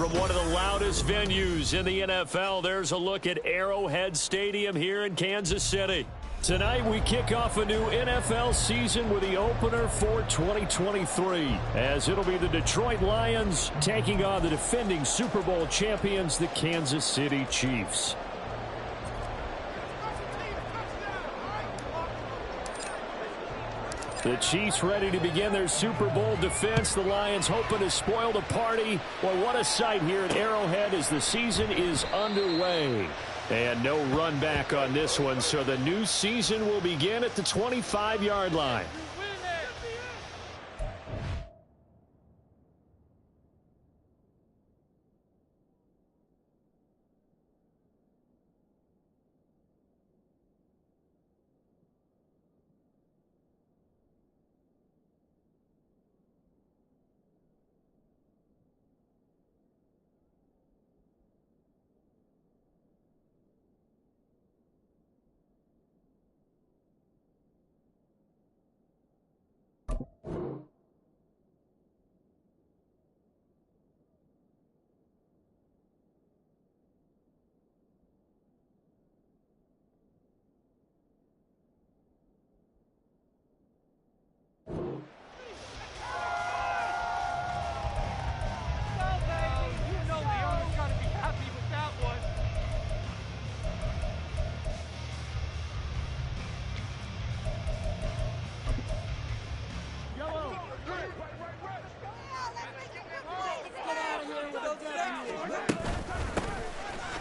from one of the loudest venues in the NFL. There's a look at Arrowhead Stadium here in Kansas City. Tonight we kick off a new NFL season with the opener for 2023, as it'll be the Detroit Lions taking on the defending Super Bowl champions, the Kansas City Chiefs. The Chiefs ready to begin their Super Bowl defense. The Lions hoping to spoil the party. Well, what a sight here at Arrowhead as the season is underway. And no run back on this one, so the new season will begin at the 25-yard line.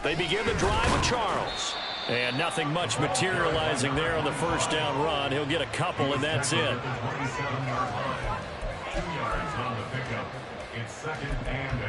They begin the drive with Charles. And nothing much materializing there on the first down run. He'll get a couple, and that's it. 2 yards on the pickup. It's 2nd and 8.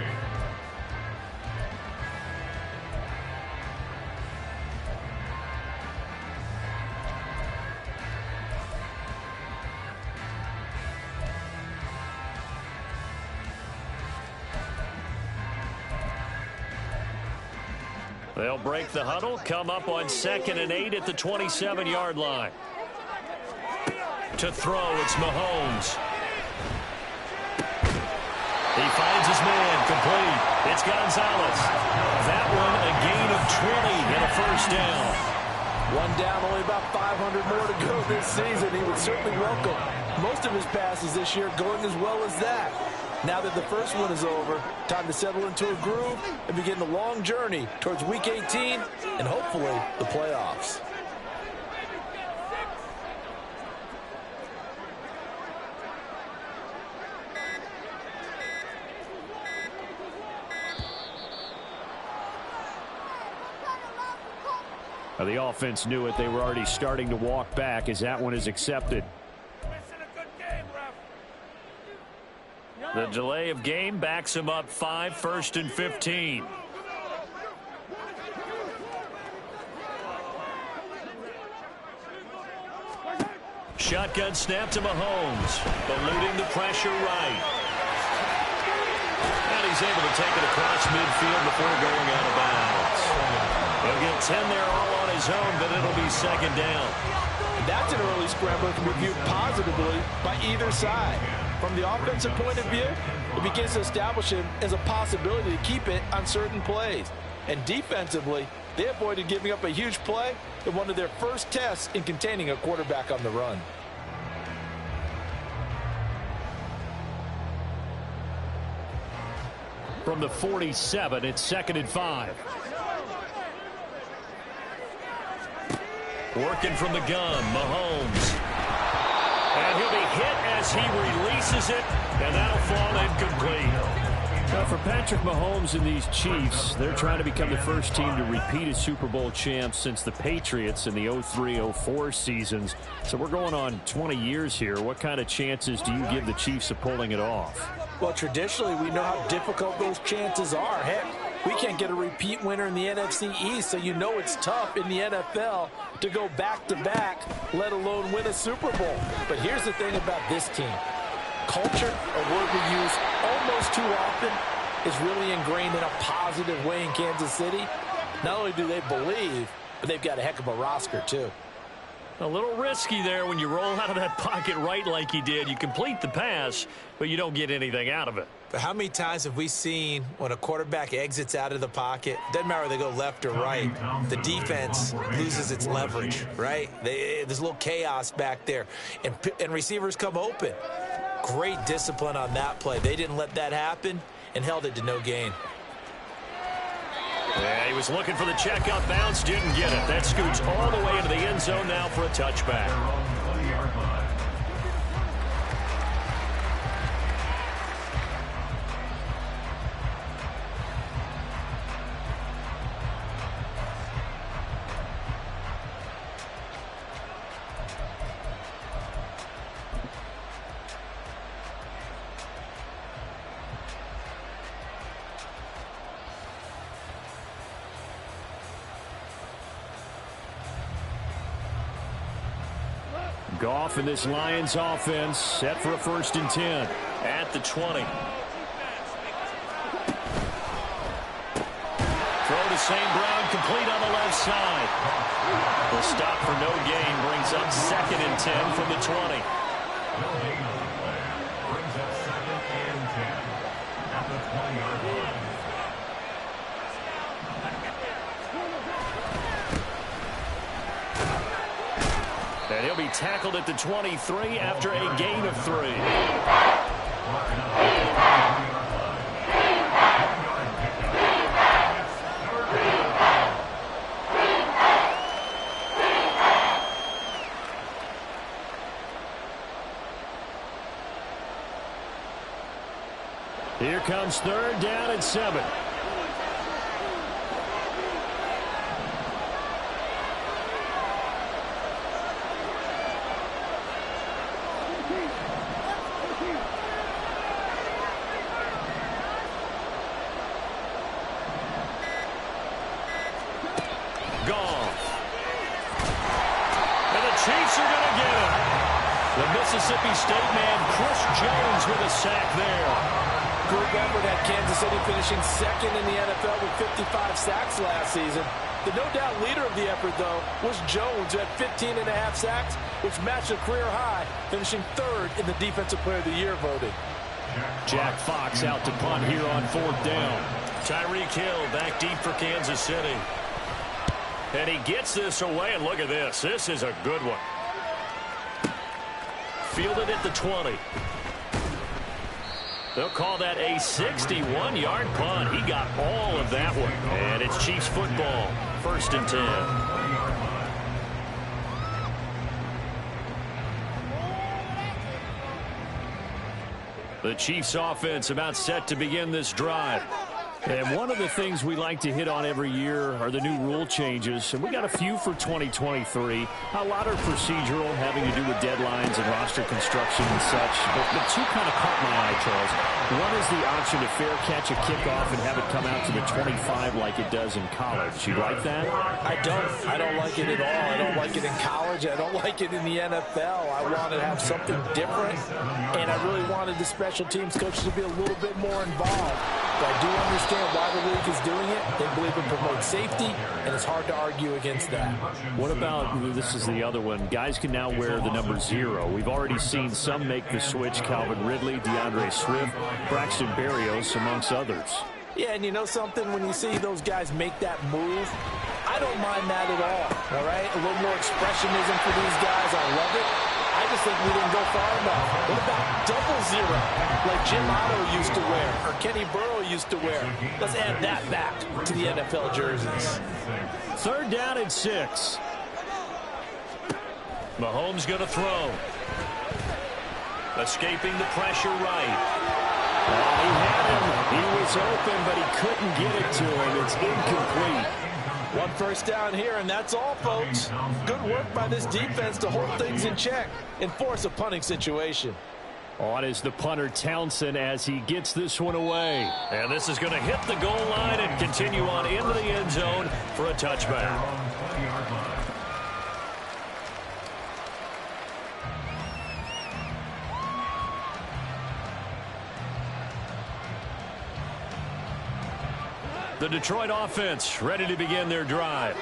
They'll break the huddle, come up on 2nd and 8 at the 27-yard line. To throw, it's Mahomes. He finds his man, complete. It's Gonzalez. That one, a gain of 20 and a first down. One down, only about 500 more to go this season. He would certainly welcome most of his passes this year going as well as that. Now that the first one is over, time to settle into a groove and begin the long journey towards Week 18 and hopefully the playoffs. Now, the offense knew it. They were already starting to walk back as that one is accepted. The delay of game backs him up 5, 1st and 15. Shotgun snap to Mahomes, eluding the pressure right. And he's able to take it across midfield before going out of bounds. He'll get 10 there all on his own, but it'll be 2nd down. That's an early scramble that can be viewed positively by either side. From the offensive point of view, it begins to establish him as a possibility to keep it on certain plays. And defensively, they avoided giving up a huge play in one of their first tests in containing a quarterback on the run. From the 47, it's 2nd and 5. Working from the gun, Mahomes. And he'll be hit as he releases it, and that'll fall incomplete. Now for Patrick Mahomes and these Chiefs, they're trying to become the first team to repeat as Super Bowl champs since the Patriots in the 03-04 seasons. So we're going on 20 years here. What kind of chances do you give the Chiefs of pulling it off? Well, traditionally, we know how difficult those chances are. Heck, we can't get a repeat winner in the NFC East, so you know it's tough in the NFL to go back-to-back, let alone win a Super Bowl. But here's the thing about this team. Culture, a word we use almost too often, is really ingrained in a positive way in Kansas City. Not only do they believe, but they've got a heck of a roster, too. A little risky there when you roll out of that pocket right like he did. You complete the pass, but you don't get anything out of it. But how many times have we seen when a quarterback exits out of the pocket, doesn't matter whether they go left or right, the defense loses its leverage, right? There's a little chaos back there, and receivers come open. Great discipline on that play. They didn't let that happen and held it to no gain. Yeah, he was looking for the checkout bounce, didn't get it. That scoots all the way into the end zone now for a touchback. Goff in this Lions offense set for a 1st and 10 at the 20. Throw to St. Brown, complete on the left side. The stop for no gain brings up 2nd and 10 from the 20. Brings up 2nd and 10 at the 20-yard line. And he'll be tackled at the 23 after a gain of 3. Here comes 3rd down and 7. Chiefs are going to get him. The Mississippi State man, Chris Jones, with a sack there. Group effort had Kansas City finishing 2nd in the NFL with 55 sacks last season. The no doubt leader of the effort, though, was Jones, who had 15 and a half sacks, which matched a career high, finishing 3rd in the Defensive Player of the Year voting. Jack Fox out to punt here on 4th down. Tyreek Hill back deep for Kansas City. And he gets this away, and look at this. This is a good one. Fielded at the 20. They'll call that a 61-yard punt. He got all of that one. And it's Chiefs football. 1st and 10. The Chiefs offense about set to begin this drive. And one of the things we like to hit on every year are the new rule changes. And we got a few for 2023. A lot are procedural, having to do with deadlines and roster construction and such. But 2 kind of caught my eye, Charles. One is the option to fair catch a kickoff and have it come out to the 25 like it does in college. You like that? I don't. I don't like it at all. I don't like it in college. I don't like it in the NFL. I want to have something different. And I really wanted the special teams coaches to be a little bit more involved. But I do understand why the league is doing it. They believe it promotes safety, and it's hard to argue against that. What about, this is the other one, guys can now wear the number 0. We've already seen some make the switch, Calvin Ridley, DeAndre Swift, Braxton Berrios, amongst others. Yeah, and you know something? When you see those guys make that move, I don't mind that at all right? A little more expressionism for these guys. I love it. I just think we didn't go far enough. What about double 0, like Jim Otto used to wear or Kenny Burrow used to wear? Let's add that back to the NFL jerseys. 3rd down and 6. Mahomes going to throw. Escaping the pressure right. Oh, he had him. He was open, but he couldn't get it to him. It's incomplete. 1 first down here, and that's all, folks. Good work by this defense to hold things in check and force a punting situation. On is the punter Townsend as he gets this one away. And this is going to hit the goal line and continue on into the end zone for a touchback. The Detroit offense ready to begin their drive.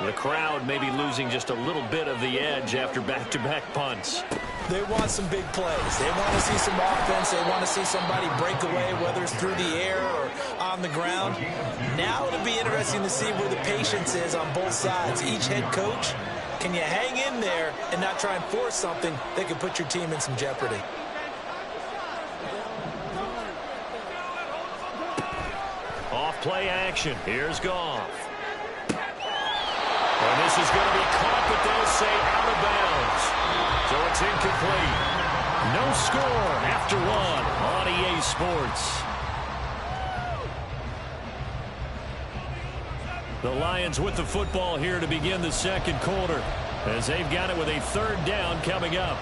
The crowd may be losing just a little bit of the edge after back-to-back punts. They want some big plays. They want to see some offense. They want to see somebody break away, whether it's through the air or on the ground. Now it'll be interesting to see where the patience is on both sides. Each head coach, can you hang in there and not try and force something that could put your team in some jeopardy? Off play action. Here's Goff. And this is going to be caught, but they'll say out of bounds. So it's incomplete. No score after one on EA Sports. The Lions with the football here to begin the second quarter, as they've got it with a third down coming up.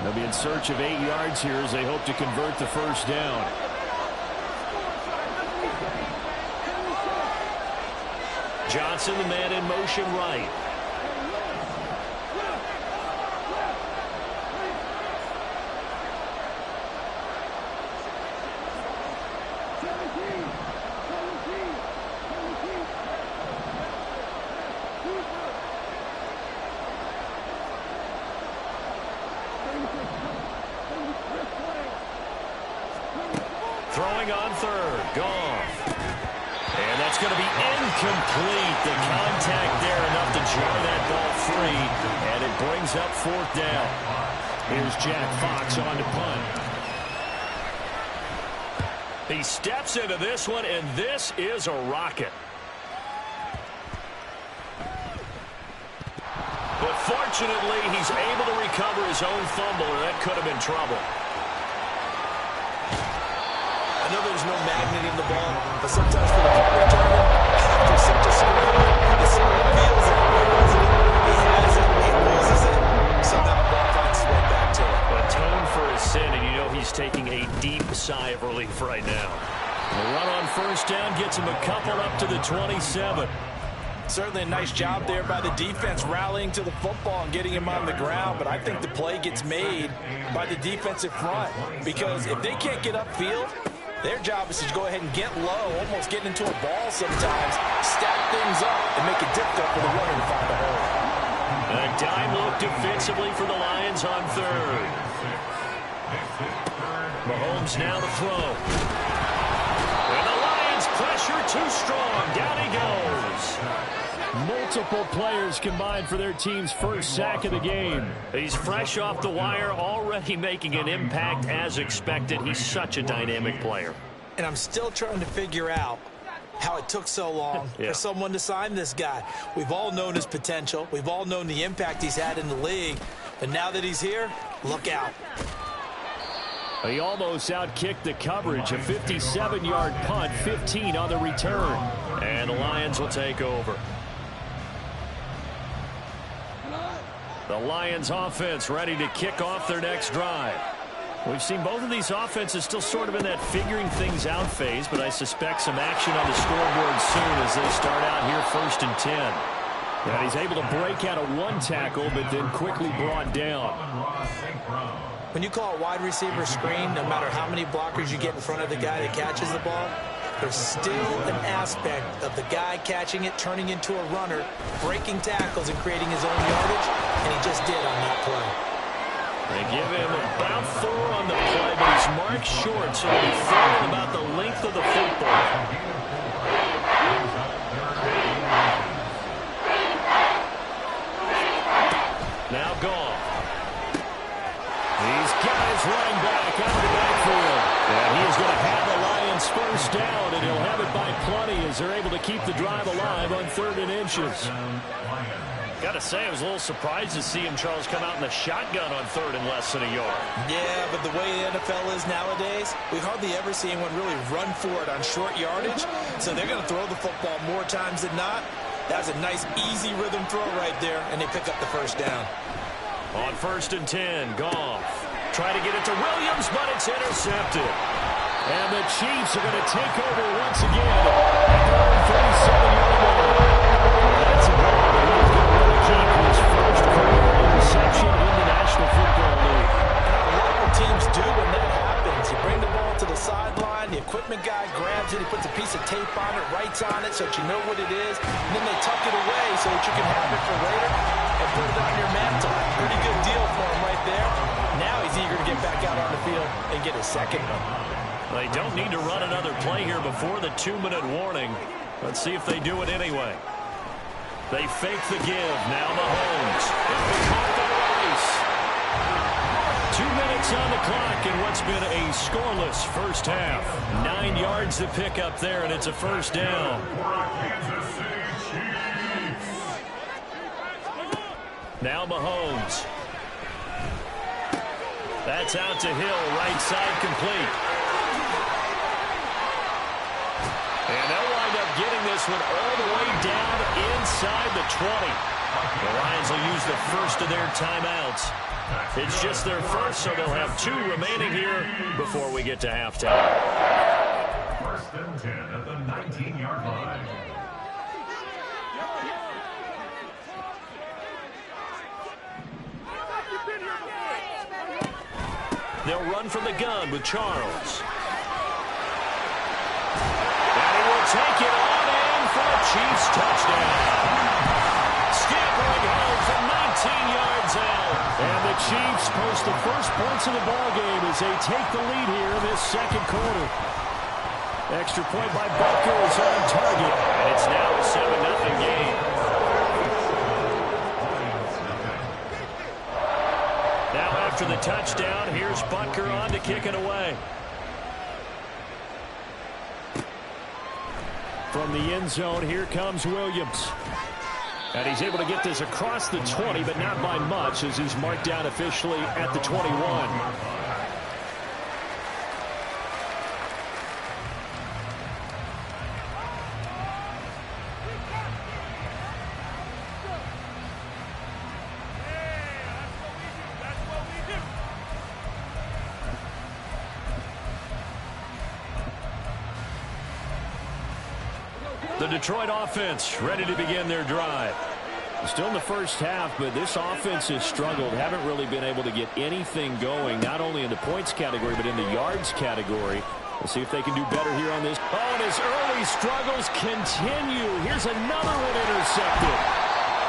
They'll be in search of 8 yards here as they hope to convert the first down. Johnson, the man in motion right. Throwing on third. Goff. And that's going to be incomplete. The contact there enough to jar that ball free. And it brings up fourth down. Here's Jack Fox on to punt. He steps into this one, and this is a rocket. But fortunately, he's able to recover his own fumble, or that could have been trouble. I know there's no magnet in the ball, but sometimes for the punt returner, after such a score, the center feels that way, doesn't it? He has it, he loses it, somehow the ball finds its way back to him. Atone for his sin, and you know he's taking a deep sigh of relief right now. The run on first down gets him a couple up to the 27. Certainly a nice job there by the defense rallying to the football and getting him on the ground, but I think the play gets made by the defensive front, because if they can't get upfield, their job is to go ahead and get low, almost getting into a ball sometimes, stack things up, and make it difficult for the runner to find a hole. A dime look defensively for the Lions on third. Mahomes now to throw. And the Lions pressure too strong. Down he goes. Multiple players combined for their team's first sack of the game. He's fresh off the wire, already making an impact as expected. He's such a dynamic player. And I'm still trying to figure out how it took so long for someone to sign this guy. We've all known his potential. We've all known the impact he's had in the league. But now that he's here, look out. He almost outkicked the coverage. A 57-yard punt, 15 on the return. And the Lions will take over. The Lions offense ready to kick off their next drive. We've seen both of these offenses still sort of in that figuring things out phase, but I suspect some action on the scoreboard soon as they start out here first and 10. And he's able to break out of one tackle, but then quickly brought down. When you call a wide receiver screen, no matter how many blockers you get in front of the guy that catches the ball, there's still an aspect of the guy catching it, turning into a runner, breaking tackles and creating his own yardage, and he just did on that play. They give him about 4 on the play, but he's marked short, so he'll be throwing about the length of the football. Now Goff. He's got his running back out of the backfield. And he is going to have the Lions first down, and he'll have it by plenty as they're able to keep the drive alive on 3rd and inches. Got to say, I was a little surprised to see him, Charles, come out in the shotgun on 3rd and less than a yard. Yeah, but the way the NFL is nowadays, we hardly ever see anyone really run for it on short yardage. So they're going to throw the football more times than not. That's a nice, easy rhythm throw right there, and they pick up the first down. On 1st and 10, Goff. Try to get it to Williams, but it's intercepted. And the Chiefs are going to take over once again at their own 37-yard line. That's a ball that he's going to really keep his first career interception in the National Football League. And I love what teams do when that happens. You bring the ball to the sideline. The equipment guy grabs it. He puts a piece of tape on it, writes on it so that you know what it is. And then they tuck it away so that you can have it for later and put it on your mantle. Pretty good deal for him right there. Now he's eager to get back out on the field and get his second one. They don't need to run another play here before the 2-minute warning. Let's see if they do it anyway. They fake the give. Now Mahomes. It'll be caught by Rice. 2 minutes on the clock in what's been a scoreless first half. 9 yards to pick up there, and it's a first down. Now Mahomes. That's out to Hill, right side complete. And they'll wind up getting this one all the way down inside the 20. The Lions will use the first of their timeouts. It's just their first, so they'll have 2 remaining here before we get to halftime. First and 10 at the 19-yard line. They'll run from the gun with Charles. And he will take it on in for a Chiefs touchdown. Scampering home from 19 yards out. And the Chiefs post the first points of the ballgame as they take the lead here in this second quarter. Extra point by Butker is on target. And it's now a 7-0 game. Now after the touchdown, here's Butker on to kick it away. From the end zone, here comes Williams. And he's able to get this across the 20, but not by much, as he's marked down officially at the 21. The Detroit offense ready to begin their drive. Still in the first half, but this offense has struggled. Haven't really been able to get anything going, not only in the points category, but in the yards category. We'll see if they can do better here on this. Oh, and his early struggles continue. Here's another one intercepted.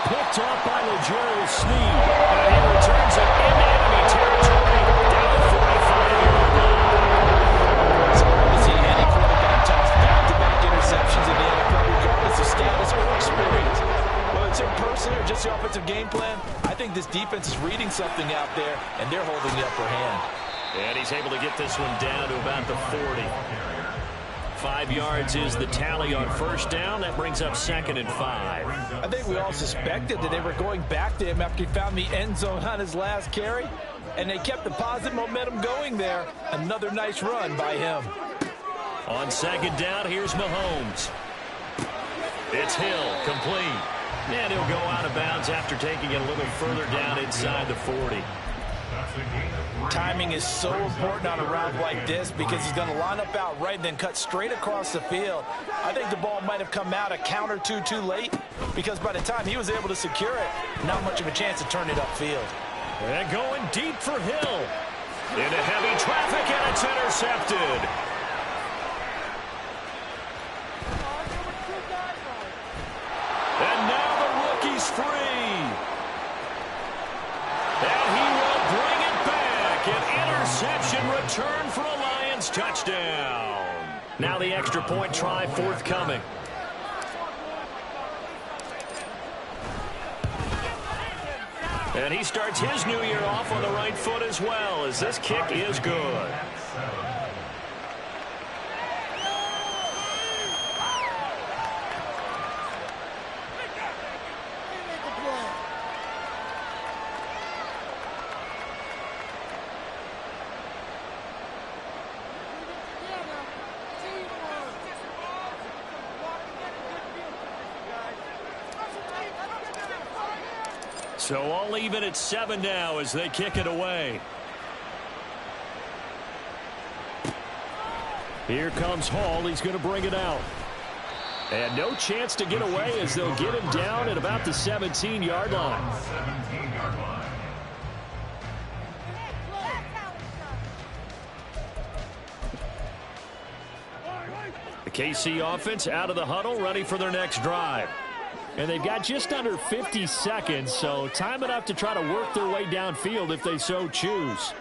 Picked off by L'Jarius Sneed. And he returns it into enemy territory down the 45-yard line. It's hard to see any quarterback toss back-to-back interceptions in the NFL, regardless of status or experience. Whether it's in person or just the offensive game plan, I think this defense is reading something out there, and they're holding the upper hand. And he's able to get this one down to about the 40. 5 yards is the tally on first down. That brings up 2nd and 5. I think we all suspected that they were going back to him after he found the end zone on his last carry, and they kept the positive momentum going there. Another nice run by him. On 2nd down, here's Mahomes. It's Hill, complete. And he'll go out of bounds after taking it a little further down inside the 40. Timing is so important on a route like this because he's going to line up out right and then cut straight across the field. I think the ball might have come out a count or two too late because by the time he was able to secure it, not much of a chance to turn it upfield. And going deep for Hill. Into heavy traffic, and it's intercepted. And now the rookie's free. And he will bring it back. An interception return for a Lions touchdown. Now the extra point try forthcoming. And he starts his new year off on the right foot as well, as this kick is good. So all even at 7 now as they kick it away. Here comes Hall. He's going to bring it out. And no chance to get away as they'll get him down at about the 17-yard line. 17-yard line. The KC offense out of the huddle, ready for their next drive. And they've got just under 50 seconds, so time enough to try to work their way downfield if they so choose.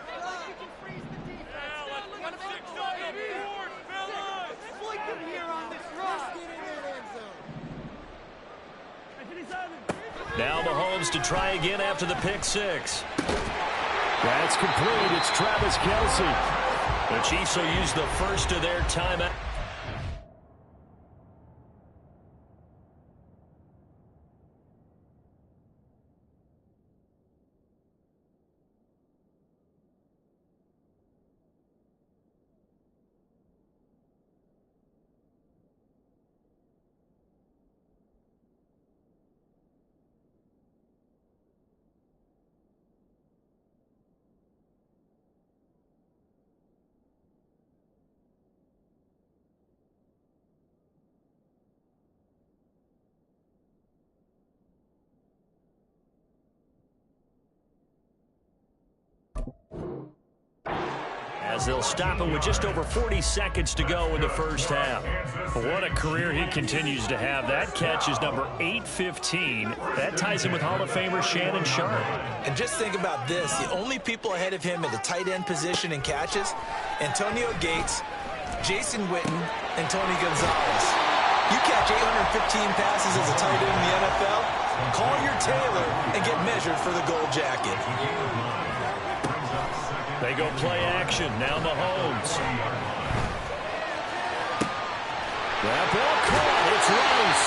Now Mahomes to try again after the pick six. That's complete. It's Travis Kelce. The Chiefs will use the first of their timeout. As they'll stop him with just over 40 seconds to go in the first half. What a career he continues to have. That catch is number 815. That ties him with Hall of Famer Shannon Sharpe. And just think about this. The only people ahead of him at the tight end position in catches, Antonio Gates, Jason Witten, and Tony Gonzalez. You catch 815 passes as a tight end in the NFL, call your tailor and get measured for the gold jacket. They go play action. Now Mahomes. That ball caught. It's Rice.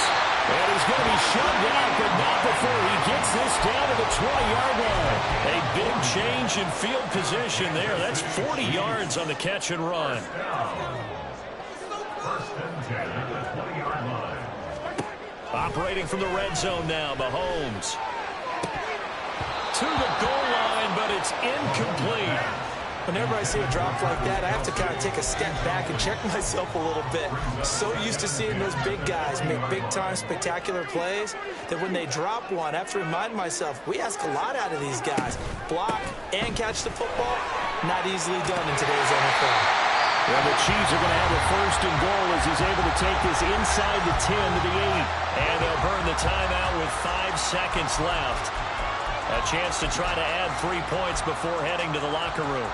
And he's going to be shoved out, but not before he gets this down to the 20-yard line. A big change in field position there. That's 40 yards on the catch and run. Operating from the red zone now, Mahomes. To the goal line, but it's incomplete. Whenever I see a drop like that, I have to kind of take a step back and check myself a little bit. So used to seeing those big guys make big-time spectacular plays that when they drop one, I have to remind myself, we ask a lot out of these guys. Block and catch the football, not easily done in today's NFL. Well, the Chiefs are going to have a first and goal as he's able to take this inside the 10 to the 8. And they'll burn the timeout with 5 seconds left. A chance to try to add 3 points before heading to the locker room.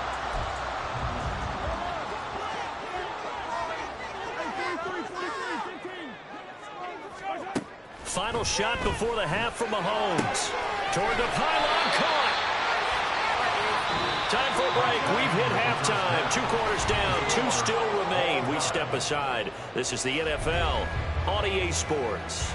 Final shot before the half from Mahomes. Toward the pylon, caught. Time for a break. We've hit halftime. 2 quarters down, 2 still remain. We step aside. This is the NFL on EA Sports.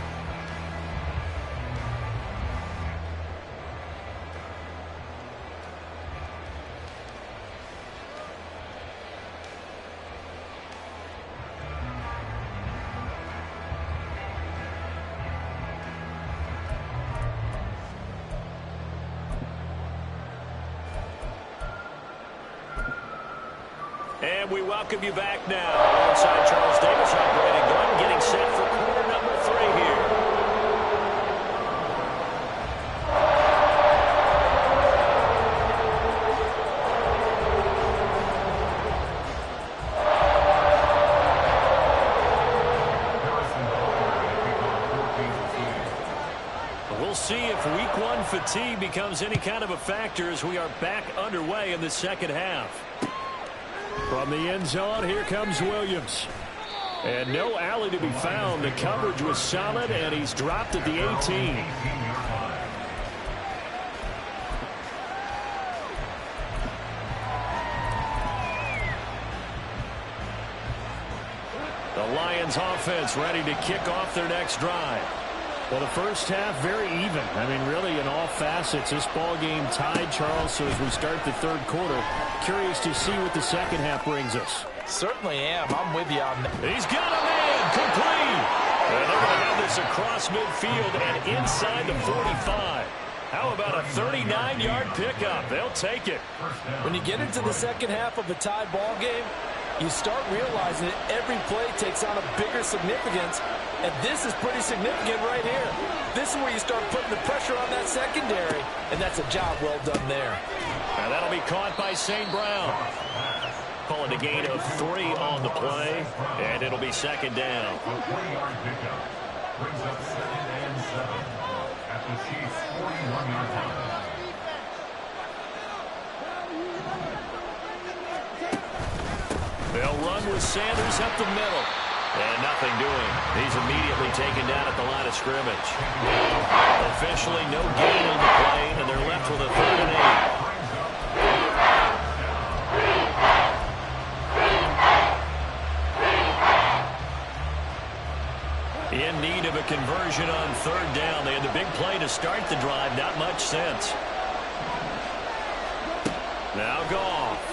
And we welcome you back now. Alongside Charles Davis, I'm Brandon Glenn, getting set for quarter number 3 here. We'll see if week 1 fatigue becomes any kind of a factor as we are back underway in the second half. From the end zone, here comes Williams. And no alley to be found. The coverage was solid, and he's dropped at the 18. The Lions offense ready to kick off their next drive. Well, the first half, very even. I mean, really, in all facets, this ball game tied, Charles. So as we start the third quarter, curious to see what the second half brings us. Certainly am. I'm with you on that. He's got a man, complete. And they're going to have this across midfield and inside the 45. How about a 39-yard pickup? They'll take it. When you get into the second half of a tied ball game, you start realizing that every play takes on a bigger significance, and this is pretty significant right here. This is where you start putting the pressure on that secondary, and that's a job well done there. And that'll be caught by St. Brown. Call it a gain of 3 on the play, and it'll be second down. A 40-yard pickup brings up 2nd and 7 at the Chiefs' 41-yard line. They'll run with Sanders up the middle. And nothing doing. He's immediately taken down at the line of scrimmage. Officially no gain on the play, and they're left with a 3rd and 8. In need of a conversion on 3rd down. They had the big play to start the drive. Not much sense. Now Goff.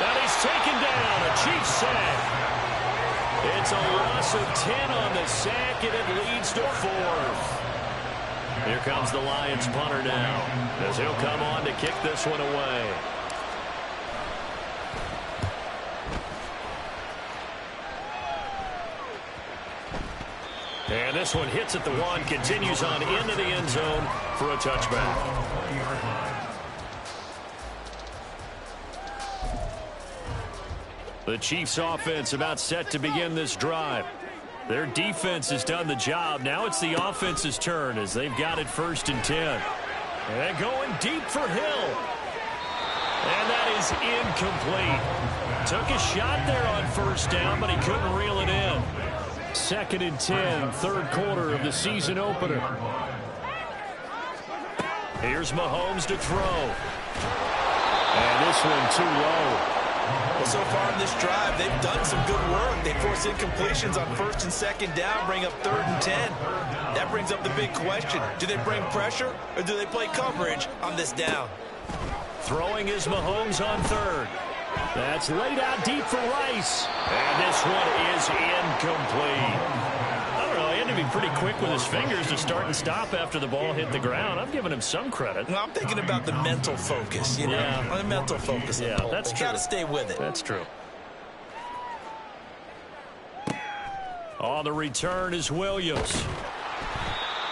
And he's taken down. A Chiefs sack. It's a loss of 10 on the sack, and it leads to 4th. Here comes the Lions punter now, as he'll come on to kick this one away. And this one hits at the 1, continues on into the end zone for a touchback. The Chiefs offense about set to begin this drive. Their defense has done the job. Now it's the offense's turn as they've got it 1st and 10. And going deep for Hill. And that is incomplete. Took a shot there on 1st down, but he couldn't reel it in. 2nd and 10, 3rd quarter of the season opener. Here's Mahomes to throw. And this one too low. Well, so far in this drive, they've done some good work. They force incompletions on 1st and 2nd down, bring up 3rd and 10. That brings up the big question. Do they bring pressure, or do they play coverage on this down? Throwing is Mahomes on 3rd. That's laid out deep for Rice. And this one is incomplete. I don't know, he had to be pretty quick with his fingers to start and stop after the ball hit the ground. I'm giving him some credit. Well, I'm thinking about the mental focus, you know. Yeah. The mental focus. Yeah, that's true. Got to stay with it. That's true. On the return is Williams.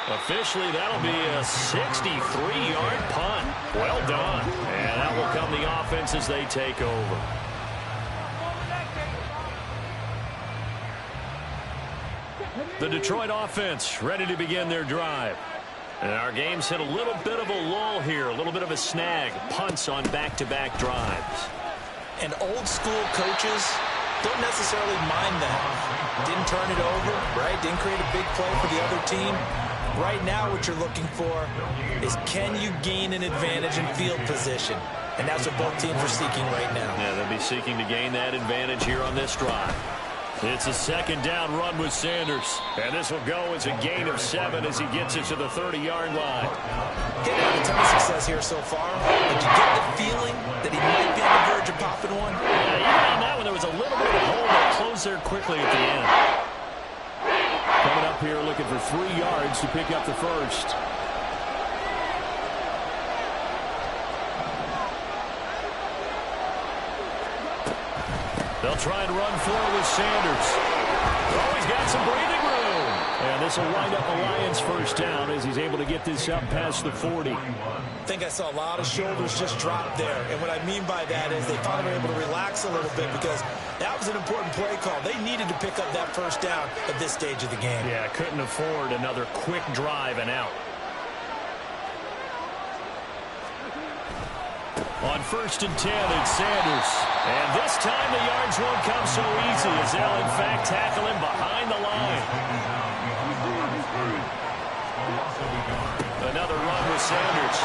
Officially, that'll be a 63-yard punt. Well done. And that will come the offense as they take over. The Detroit offense ready to begin their drive. And our game's hit a little bit of a lull here, a little bit of a snag. Punts on back-to-back drives. And old school coaches don't necessarily mind that. Didn't turn it over, right? Didn't create a big play for the other team. Right now what you're looking for is, can you gain an advantage in field position? And that's what both teams are seeking right now. Yeah, they'll be seeking to gain that advantage here on this drive. It's a 2nd down run with Sanders. And this will go as a gain of 7 as he gets it to the 30-yard line. Getting out a ton of success here so far. Did you get the feeling that he might be on the verge of popping one? Yeah, even on that one, there was a little bit of a hole that closed there quickly at the end. Coming up here looking for 3 yards to pick up the 1st. They'll try and run forward with Sanders. Oh, he's got some breathing room. And this will wind up a Lions 1st down as he's able to get this up past the 40. I think I saw a lot of shoulders just drop there. And what I mean by that is they finally were able to relax a little bit because that was an important play call. They needed to pick up that 1st down at this stage of the game. Yeah, couldn't afford another quick drive and out. On 1st and 10, it's Sanders. And this time the yards won't come so easy as they'll, in fact, tackle him behind the line. Another run with Sanders.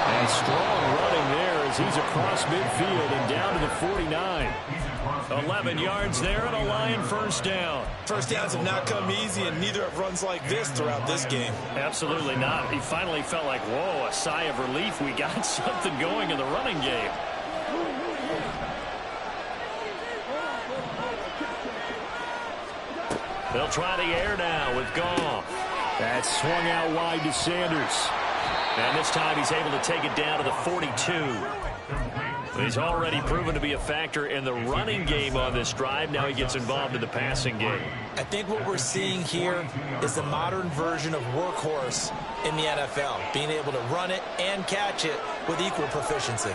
And strong running there as he's across midfield and down to the 49. 11 yards there and a Lion 1st down. 1st downs have not come easy, and neither have runs like this throughout this game. Absolutely not. He finally felt like, whoa, a sigh of relief. We got something going in the running game. They'll try the air now with Goff. That swung out wide to Sanders. And this time he's able to take it down to the 42. He's already proven to be a factor in the running game on this drive. Now he gets involved in the passing game. I think what we're seeing here is the modern version of workhorse in the NFL, being able to run it and catch it with equal proficiency.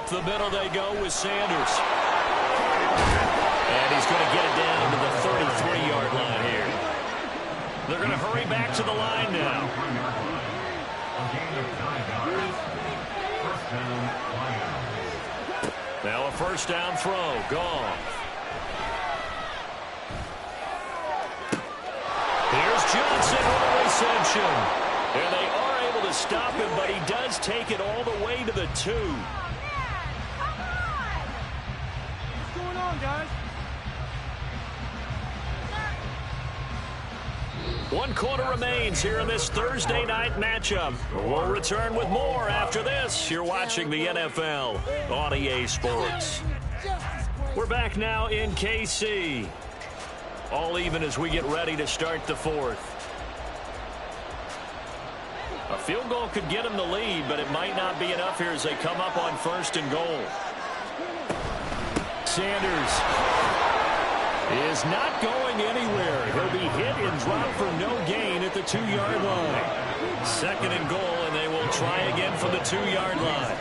Up the middle they go with Sanders. And he's going to get it down to the 33-yard line here. They're going to hurry back to the line now. Now a first down throw. Gone. Here's Johnson with a reception. And they are able to stop him, but he does take it all the way to the 2. What's going on, guys? 1 quarter remains here in this Thursday night matchup. We'll return with more after this. You're watching the NFL on EA Sports. We're back now in KC. All even as we get ready to start the 4th. A field goal could get them the lead, but it might not be enough here as they come up on 1st and goal. Sanders is not going anywhere. He'll be hit and dropped for no gain at the 2-yard line. 2nd and goal, and they will try again from the 2-yard line.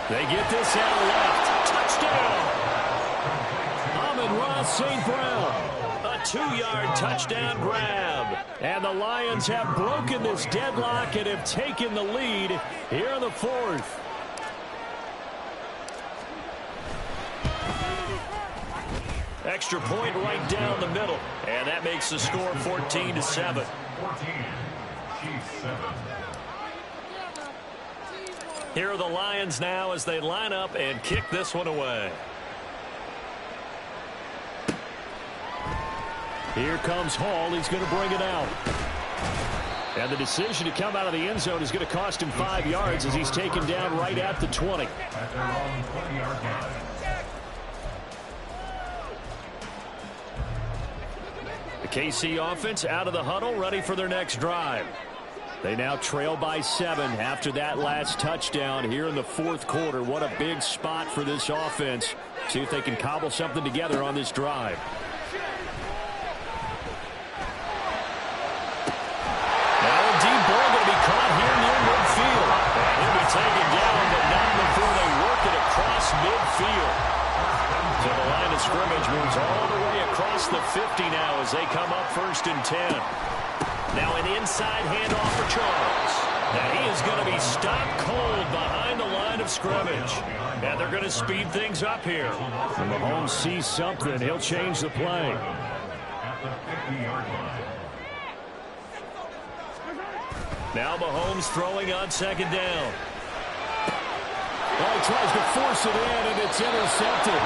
They get this out left. Touchdown! Amon-Ra St. Brown. A 2-yard touchdown grab. And the Lions have broken this deadlock and have taken the lead here in the 4th. Extra point right down the middle. And that makes the score 14-7. 14. Chiefs 7. Here are the Lions now as they line up and kick this one away. Here comes Hall. He's going to bring it out. And the decision to come out of the end zone is going to cost him 5 yards as he's taken down right at the 20. At their own 20-yard line. The KC offense out of the huddle, ready for their next drive. They now trail by 7 after that last touchdown here in the 4th quarter. What a big spot for this offense. See if they can cobble something together on this drive. Now a deep ball going to be caught here near midfield. And he'll be taken down, but not before they work it across midfield. So the line of scrimmage moves all the way across the 50 now as they come up 1st and 10. Now an inside handoff for Charles. Now he is going to be stopped cold behind the line of scrimmage. And they're going to speed things up here. When Mahomes sees something, he'll change the play. At the 50-yard line. Now Mahomes throwing on 2nd down. Oh, he tries to force it in, and it's intercepted.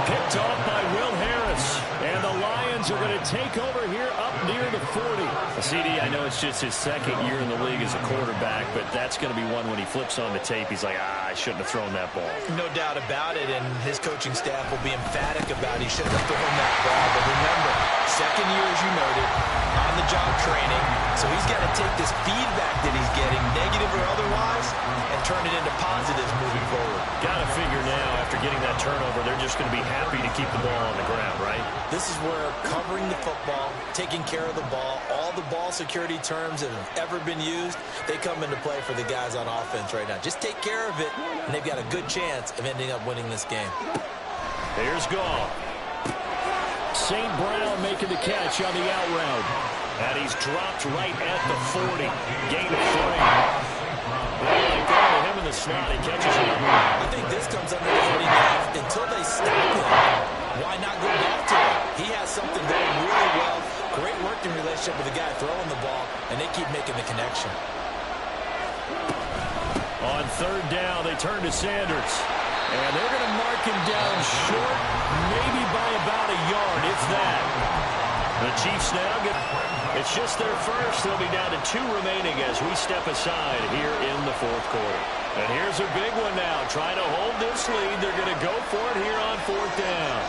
Picked off by Will Harris. And the Lions are going to take over here up near the 40. CD, I know it's just his 2nd year in the league as a quarterback, but that's going to be one when he flips on the tape. He's like, I shouldn't have thrown that ball. No doubt about it, and his coaching staff will be emphatic about he shouldn't have thrown that ball. But remember, 2nd year, as you noted, on-the-job training. So he's got to take this feedback that he's getting, negative or otherwise, and turn it into positives moving forward. Got to figure now, after getting that turnover, they're just going to be happy to keep the ball on the ground, right? This is where covering the football, taking care of the ball, all the ball security terms that have ever been used, they come into play for the guys on offense right now. Just take care of it, and they've got a good chance of ending up winning this game. Here's Goff. St. Brown making the catch on the out route. And he's dropped right at the 40. Gain of 3. They go to him in the slot. He catches it. I think this comes under the heading of until they stop him, why not go back to him? He has something going really well. Great working relationship with the guy throwing the ball, and they keep making the connection. On 3rd down, they turn to Sanders. And they're going to mark him down short, maybe by about a yard, if that. The Chiefs now get... It's just their first. They'll be down to 2 remaining as we step aside here in the 4th quarter. And here's a big one now. Trying to hold this lead. They're going to go for it here on 4th down.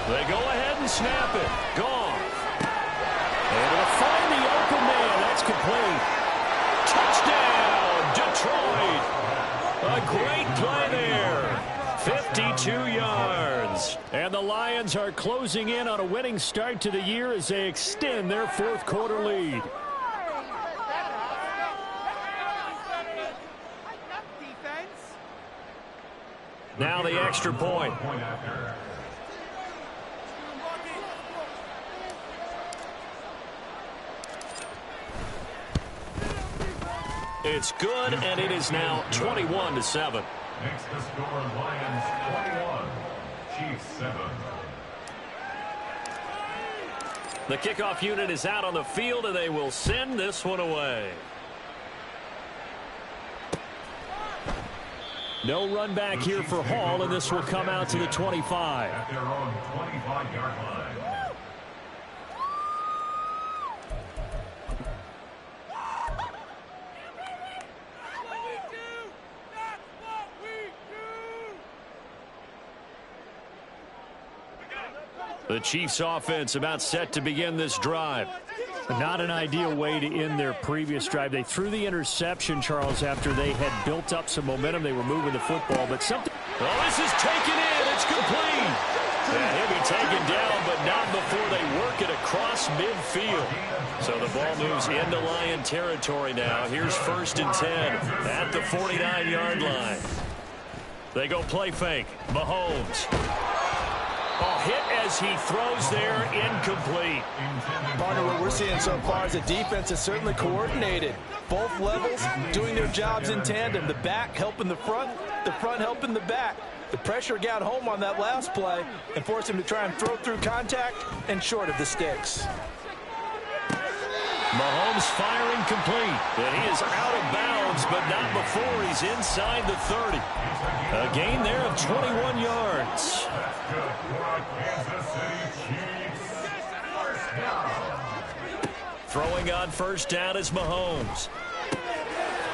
They go ahead and snap it. Gone. And it'll find the open man. That's complete. Touchdown, Detroit. A great play there. 2 yards. And the Lions are closing in on a winning start to the year as they extend their fourth quarter lead. Now the extra point. It's good, and it is now 21-7. Next to score, Lions 21, Chiefs 7. The kickoff unit is out on the field, and they will send this one away. No run back here for Hall, and this will come out to the 25. At their own 25-yard line. The Chiefs offense about set to begin this drive. Not an ideal way to end their previous drive. They threw the interception, Charles, after they had built up some momentum. They were moving the football, but something... Oh, this is taken in. It's complete. And he'll be taken down, but not before they work it across midfield. So the ball moves into Lion territory now. Here's 1st and 10 at the 49-yard line. They go play fake. Mahomes. Oh, hit as he throws there, incomplete. Partner, what we're seeing so far is the defense is certainly coordinated. Both levels doing their jobs in tandem. The back helping the front helping the back. The pressure got home on that last play and forced him to try and throw through contact and short of the sticks. Mahomes firing complete. And he is out of bounds, but not before he's inside the 30. A gain there of 21 yards. Throwing on 1st down is Mahomes.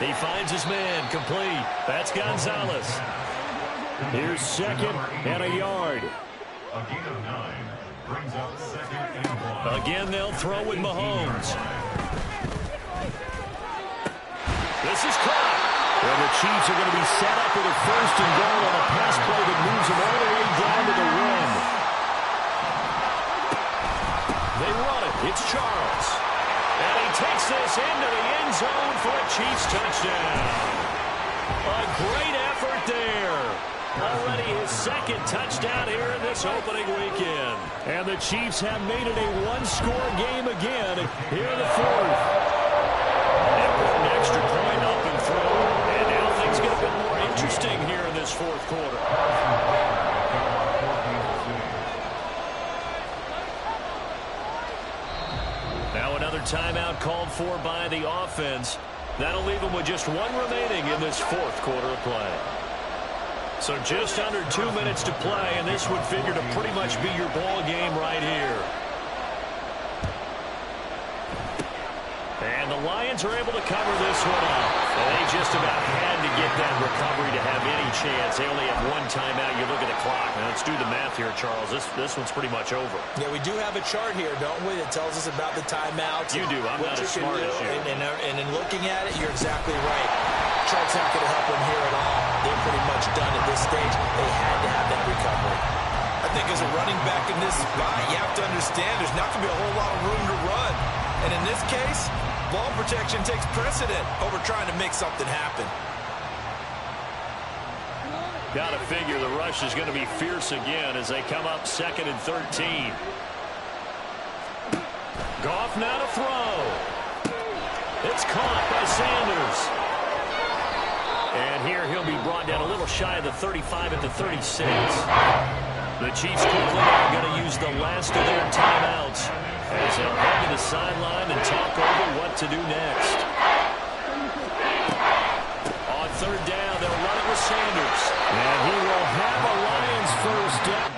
He finds his man complete. That's Gonzalez. Here's 2nd and a yard. A gain of 9 brings up 2nd and 1. Again, they'll throw with Mahomes. This is caught. And the Chiefs are going to be set up with a 1st and goal on a pass play that moves them all the way down to the rim. They run it. It's Charles. And he takes this into the end zone for a Chiefs touchdown. A great effort there. Already his 2nd touchdown here in this opening weekend. And the Chiefs have made it a one-score game again here in the 4th. Important extra point up and through. And now things get a bit more interesting here in this 4th quarter. Now another timeout called for by the offense. That'll leave them with just one remaining in this 4th quarter of play. So just under 2 minutes to play, and this would figure to pretty much be your ball game right here. And the Lions are able to cover this one up. And they just about had to get that recovery to have any chance. They only have one timeout. You look at the clock. Now let's do the math here, Charles. This one's pretty much over. Yeah, we do have a chart here, don't we, that tells us about the timeouts. You do. I'm not as smart as you. And in looking at it, you're exactly right. Chart's not going to help them here at all. They're pretty much done at this stage. They had to have that recovery. I think as a running back in this spot, you have to understand there's not going to be a whole lot of room to run. And in this case, ball protection takes precedent over trying to make something happen. Got to figure the rush is going to be fierce again as they come up 2nd and 13. Goff now to throw. It's caught by Sanders. And here he'll be brought down a little shy of the 35 at the 36. The Chiefs quickly are going to use the last of their timeouts as they'll head to the sideline and talk over what to do next. On 3rd down, they'll run it with Sanders. And he will have a Lions 1st down.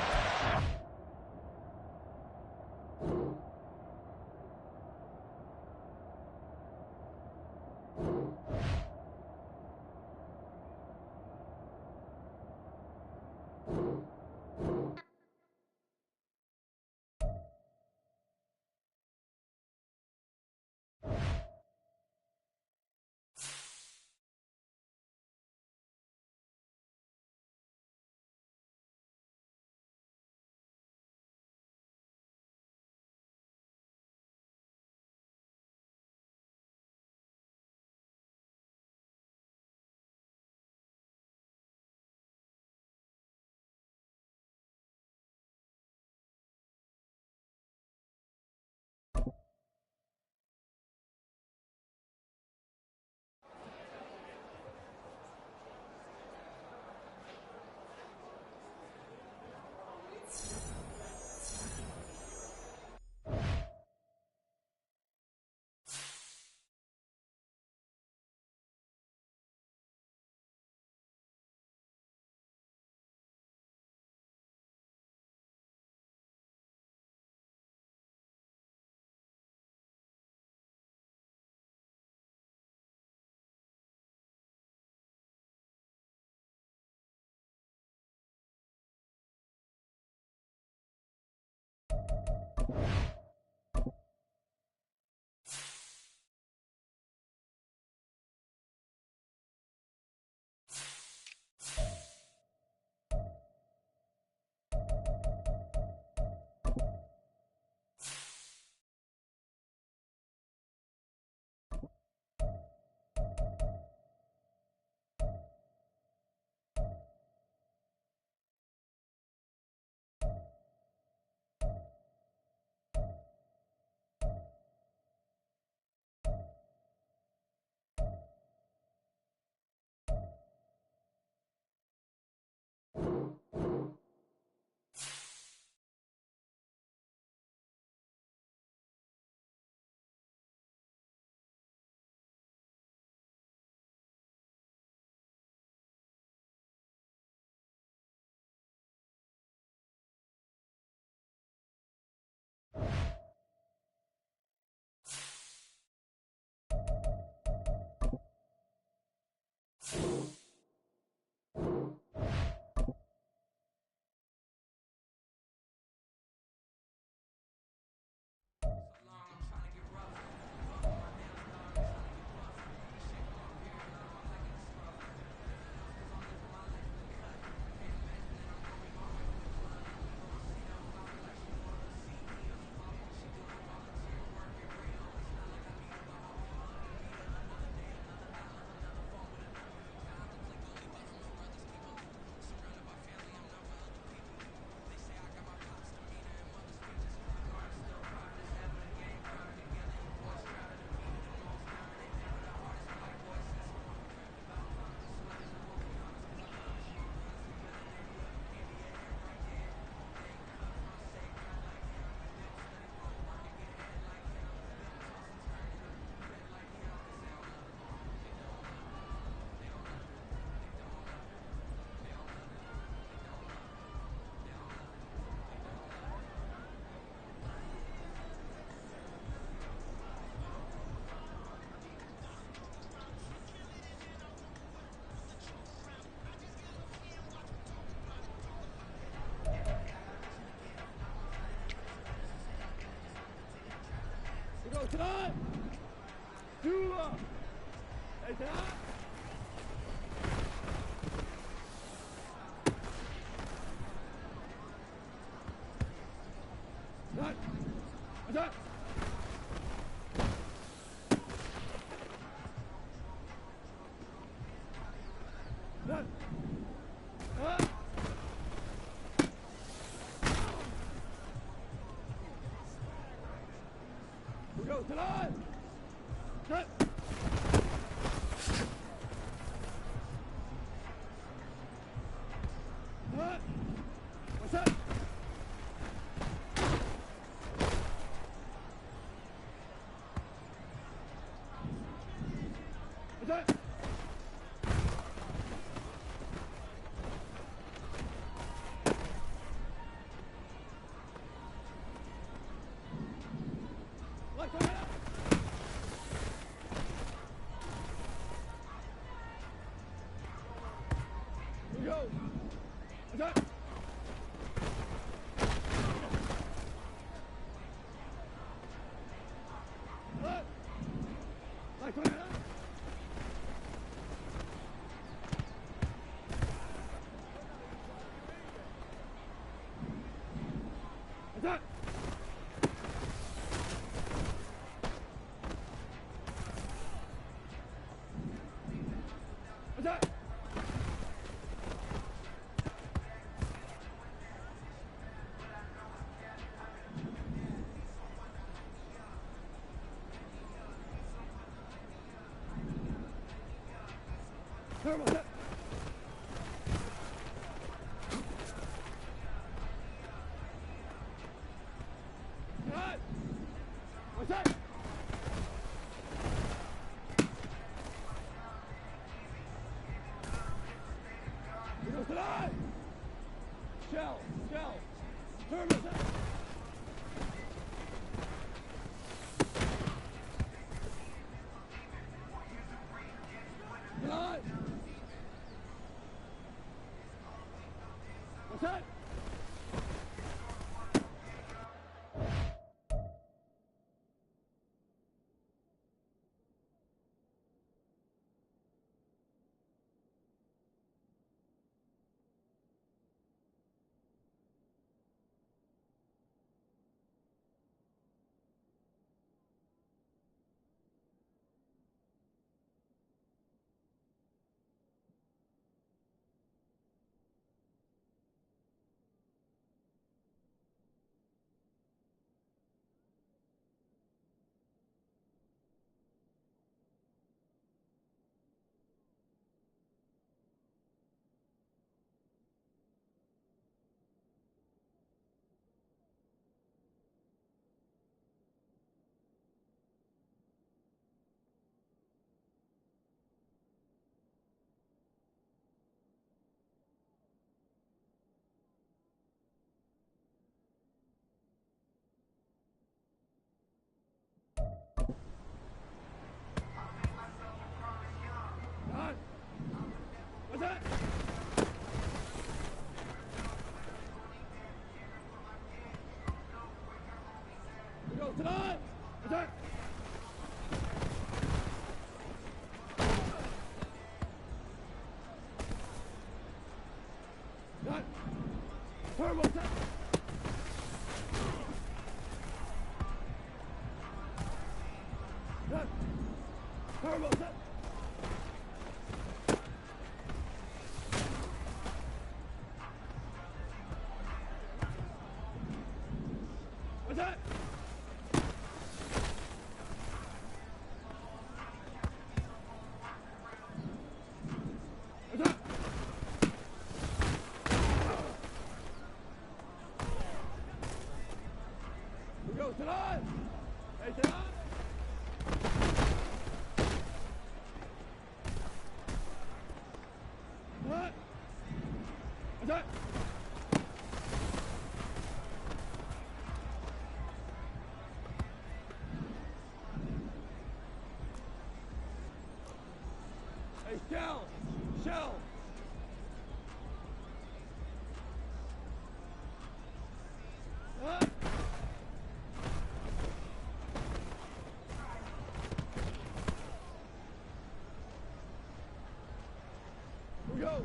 Go.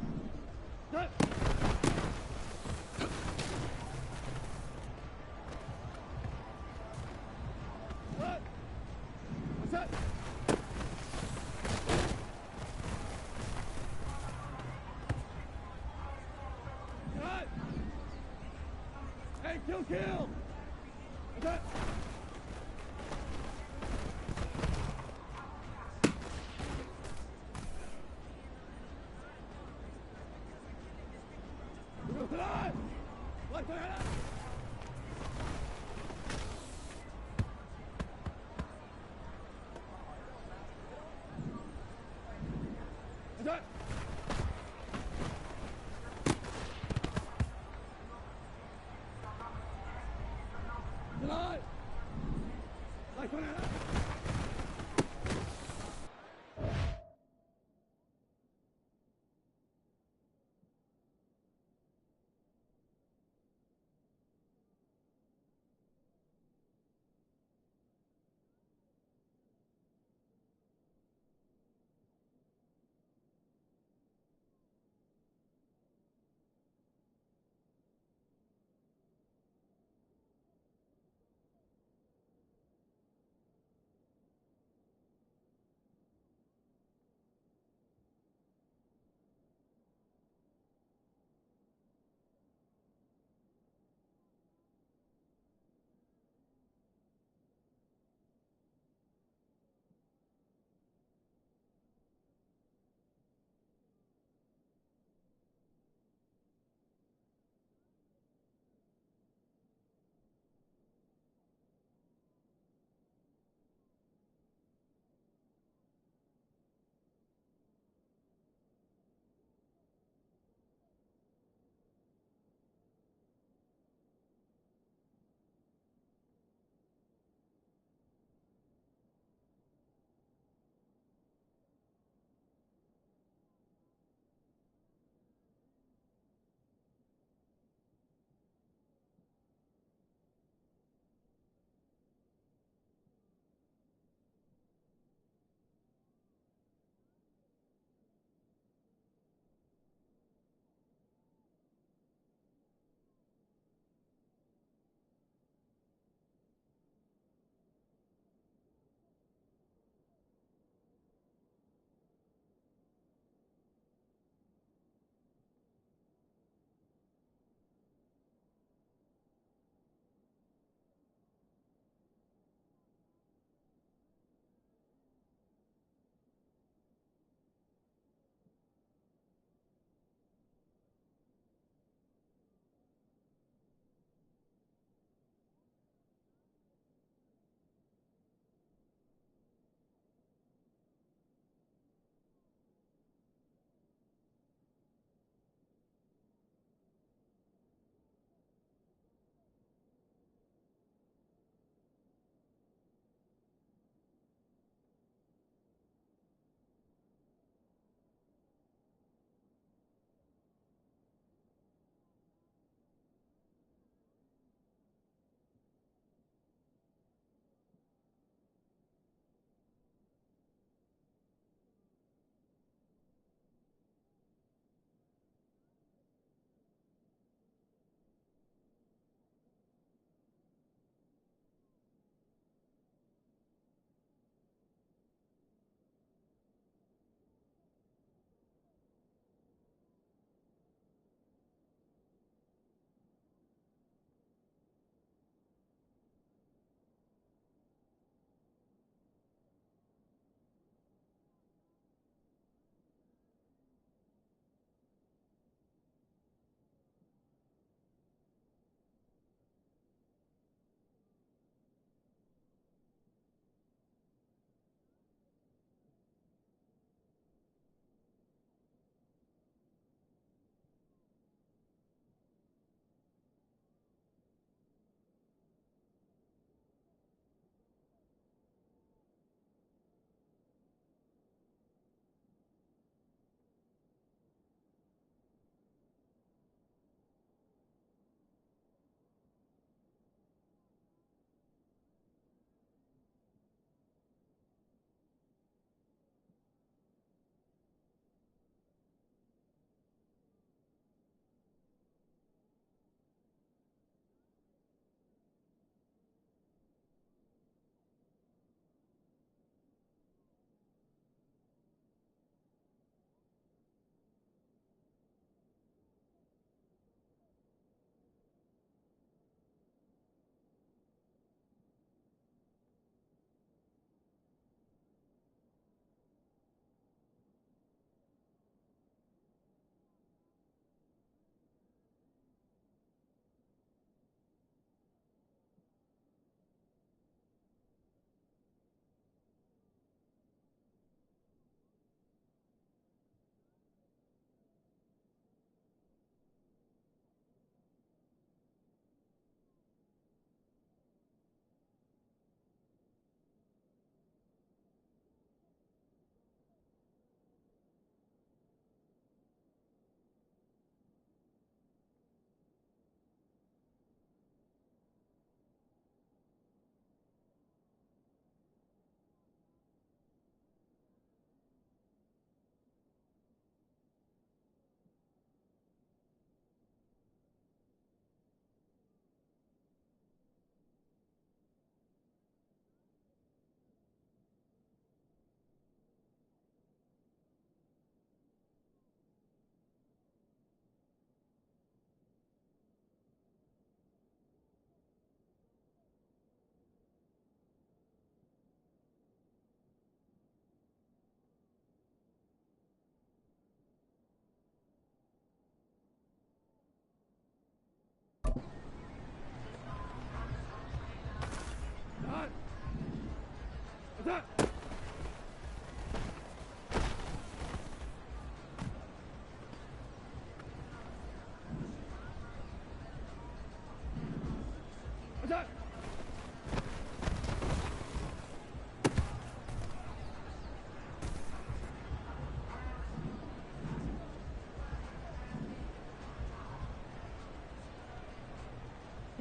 Good. Good. What's that? Good. Hey, kill. What's that?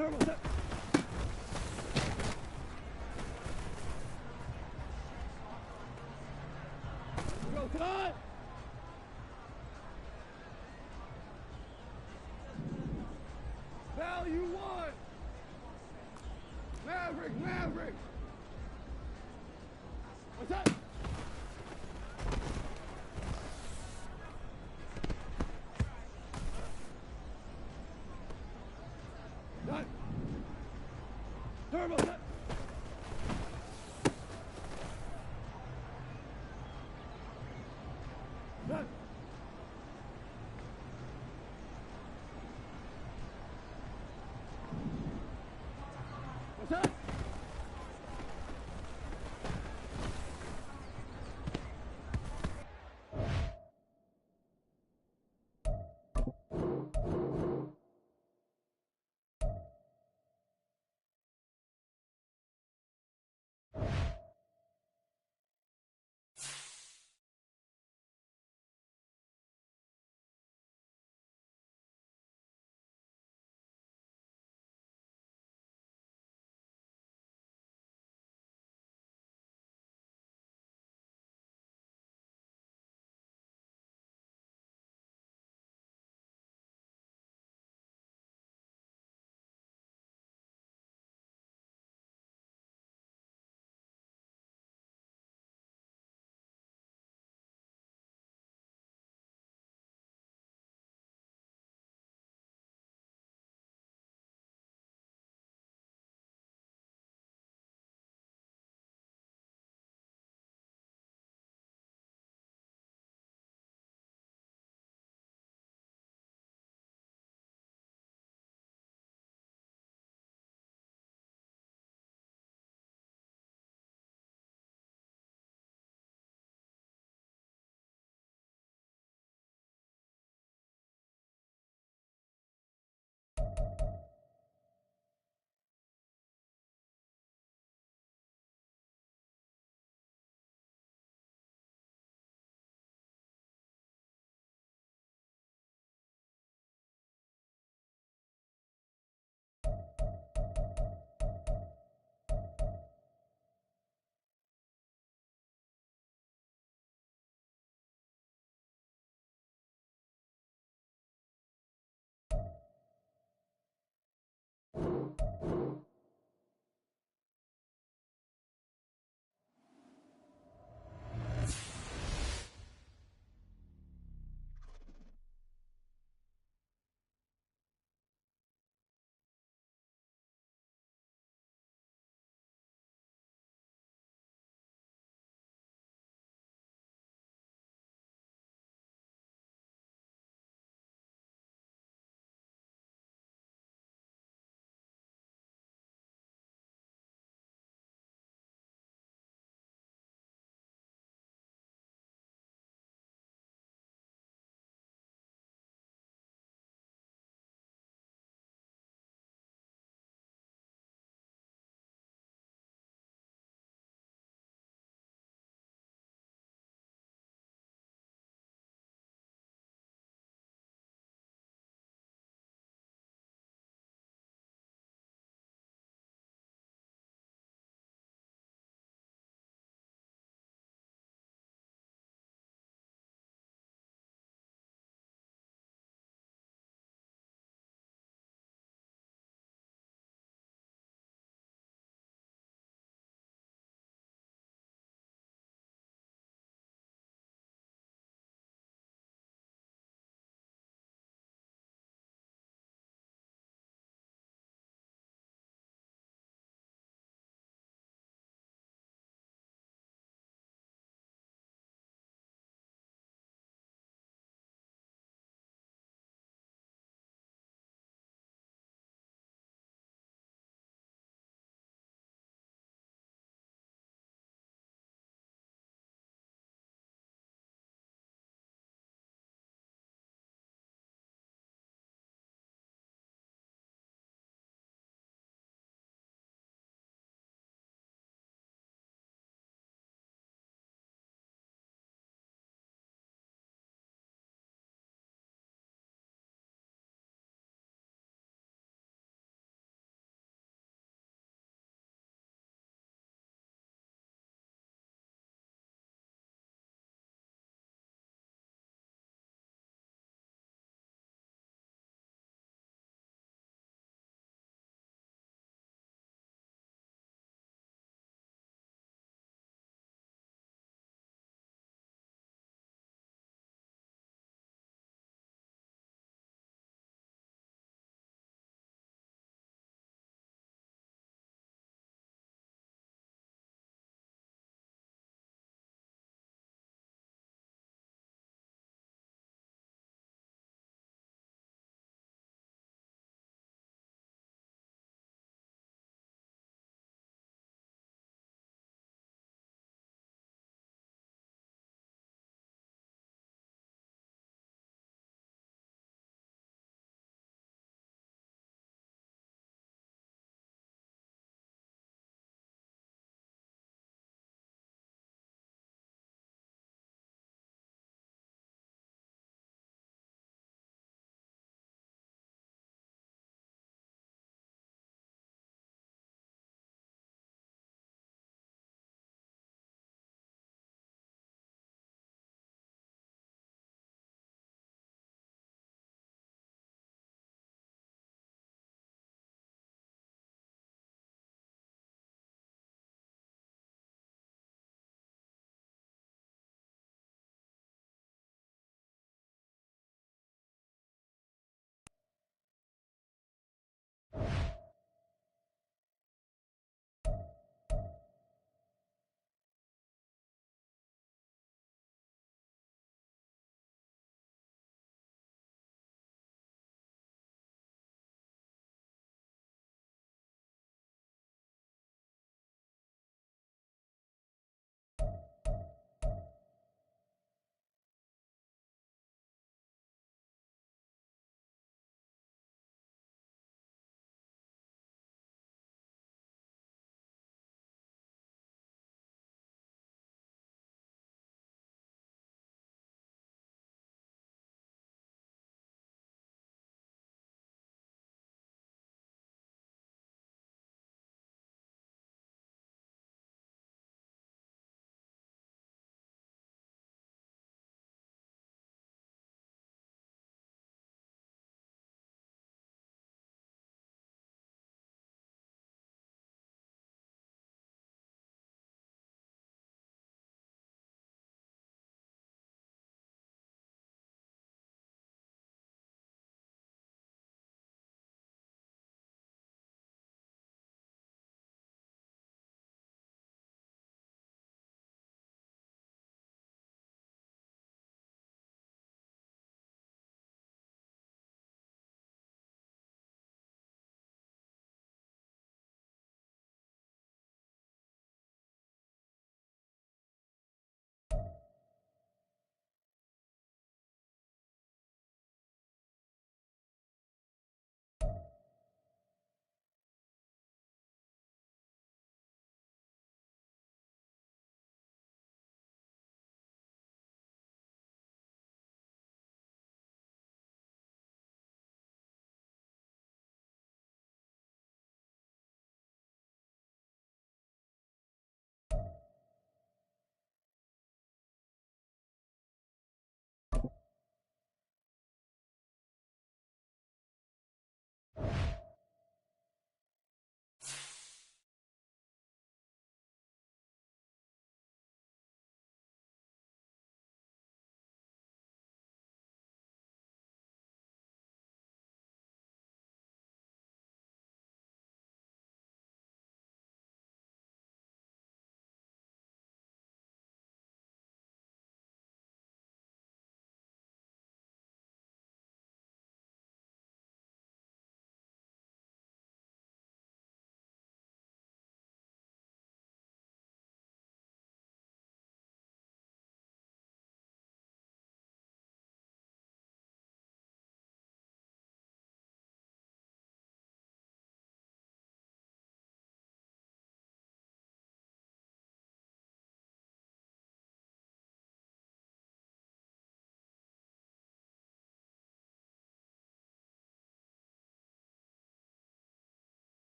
Turbo set. Go time. Value one. Maverick, Maverick. What's that? Done. Turbo set. Done.